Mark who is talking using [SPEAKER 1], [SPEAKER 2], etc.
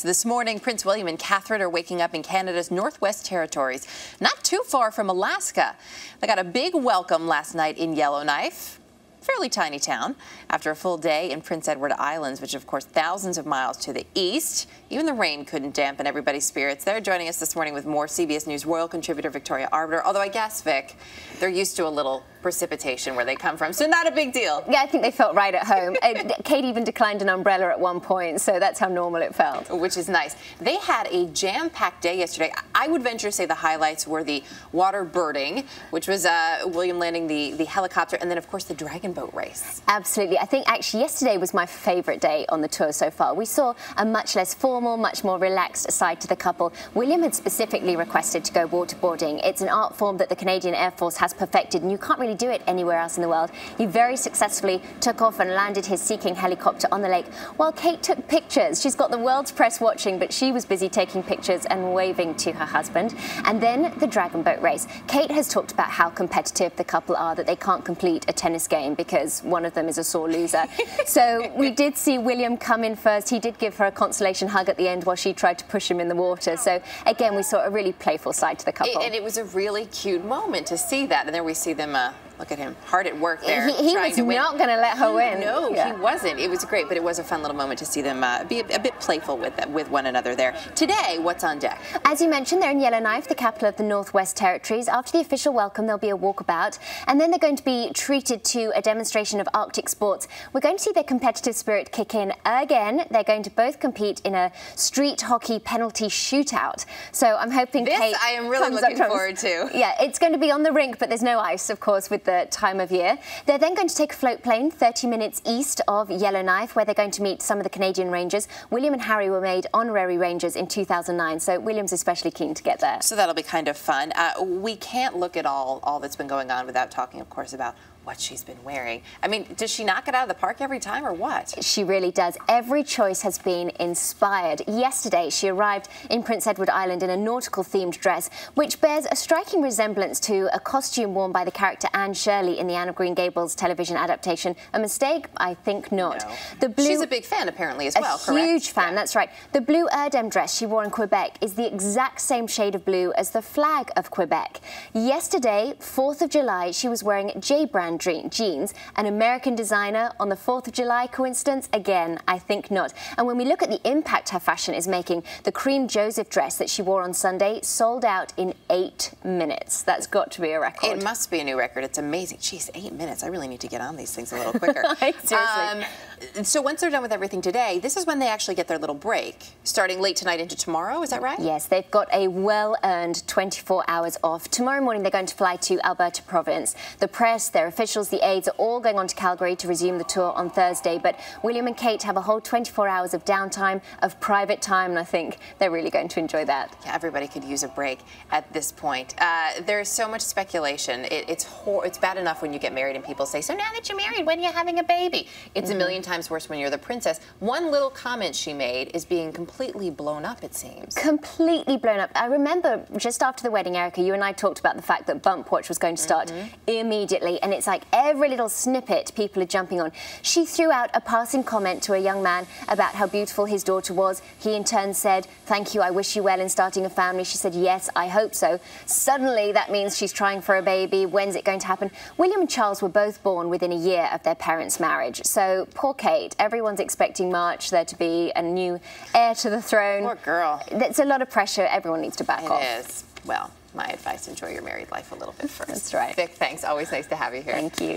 [SPEAKER 1] This morning, Prince William and Catherine are waking up in Canada's Northwest Territories, not too far from Alaska. They got a big welcome last night in Yellowknife, fairly tiny town, after a full day in Prince Edward Islands, which of course thousands of miles to the east. Even the rain couldn't dampen everybody's spirits. They're joining us this morning with more CBS News royal contributor Victoria Arbiter, although I guess, Vic, they're used to a little precipitation where they come from, so not a big deal.
[SPEAKER 2] Yeah, I think they felt right at home. Kate even declined an umbrella at one point, so that's how normal it felt.
[SPEAKER 1] Which is nice. They had a jam-packed day yesterday. I would venture to say the highlights were the water birding, which was William landing the helicopter, and then of course the dragon boat race.
[SPEAKER 2] Absolutely. I think actually yesterday was my favourite day on the tour so far. We saw a much less formal, much more relaxed side to the couple. William had specifically requested to go waterboarding. It's an art form that the Canadian Air Force has perfected, and you can't really do it anywhere else in the world. He very successfully took off and landed his Sea King helicopter on the lake, while Kate took pictures. She's got the world's press watching, but she was busy taking pictures and waving to her husband. And then the dragon boat race. Kate has talked about how competitive the couple are, that they can't complete a tennis game because one of them is a sore loser. So we did see William come in first. He did give her a consolation hug at the end while she tried to push him in the water. So again, we saw a really playful side to the couple.
[SPEAKER 1] And it was a really cute moment to see that. And there we see them, look at him, hard at work there.
[SPEAKER 2] He was not going to let her win.
[SPEAKER 1] No, yeah. He wasn't. It was great, but it was a fun little moment to see them be a bit playful with one another there. Today, what's on deck?
[SPEAKER 2] As you mentioned, they're in Yellowknife, the capital of the Northwest Territories. After the official welcome, there'll be a walkabout, and then they're going to be treated to a demonstration of Arctic sports. We're going to see their competitive spirit kick in again. They're going to both compete in a street hockey penalty shootout. So I'm hoping Kate
[SPEAKER 1] I am really looking forward to.
[SPEAKER 2] Yeah, it's going to be on the rink, but there's no ice, of course, with the time of year. They're then going to take a float plane 30 minutes east of Yellowknife, where they're going to meet some of the Canadian Rangers. William and Harry were made honorary Rangers in 2009, so William's especially keen to get there.
[SPEAKER 1] So that'll be kind of fun. We can't look at all that's been going on without talking, of course, about what she's been wearing. I mean, does she knock it out of the park every time or what?
[SPEAKER 2] She really does. Every choice has been inspired. Yesterday, she arrived in Prince Edward Island in a nautical-themed dress, which bears a striking resemblance to a costume worn by the character Anne Shirley in the Anne of Green Gables television adaptation. A mistake? I think not.
[SPEAKER 1] No.
[SPEAKER 2] The blue,
[SPEAKER 1] she's a big fan, apparently, as well, correct?
[SPEAKER 2] A huge fan, yeah. That's right. The blue Erdem dress she wore in Quebec is the exact same shade of blue as the flag of Quebec. Yesterday, 4th of July, she was wearing J-brand jeans, an American designer on the 4th of July. Coincidence? Again, I think not. And when we look at the impact her fashion is making, the cream Joseph dress that she wore on Sunday sold out in 8 minutes. That's got to be a record.
[SPEAKER 1] It must be a new record. It's amazing. Jeez, 8 minutes. I really need to get on these things a little quicker.
[SPEAKER 2] Seriously.
[SPEAKER 1] So once they're done with everything today, this is when they actually get their little break, starting late tonight into tomorrow. Is that right?
[SPEAKER 2] Yes, they've got a well-earned 24 hours off. Tomorrow morning, they're going to fly to Alberta province. The press, their officials, the aides are all going on to Calgary to resume the tour on Thursday. But William and Kate have a whole 24 hours of downtime, of private time, and I think they're really going to enjoy that.
[SPEAKER 1] Yeah, everybody could use a break at this point. There's so much speculation. It's bad enough when you get married and people say, so now that you're married, when are you having a baby? It's a million times worse when you're the princess. One little comment she made is being completely blown up, it seems.
[SPEAKER 2] Completely blown up. I remember just after the wedding, Erica, you and I talked about the fact that Bump Watch was going to start immediately, and it's like every little snippet people are jumping on. She threw out a passing comment to a young man about how beautiful his daughter was. He in turn said, thank you, I wish you well in starting a family. She said, yes, I hope so. Suddenly that means she's trying for a baby. When's it going to happen? William and Charles were both born within a year of their parents' marriage. So poor Kate, everyone's expecting March there to be a new heir to the throne.
[SPEAKER 1] Poor girl.
[SPEAKER 2] It's a lot of pressure. Everyone needs to back off.
[SPEAKER 1] It is. Well, my advice, enjoy your married life a little bit first.
[SPEAKER 2] That's right.
[SPEAKER 1] Vic, thanks. Always nice to have you here.
[SPEAKER 2] Thank you.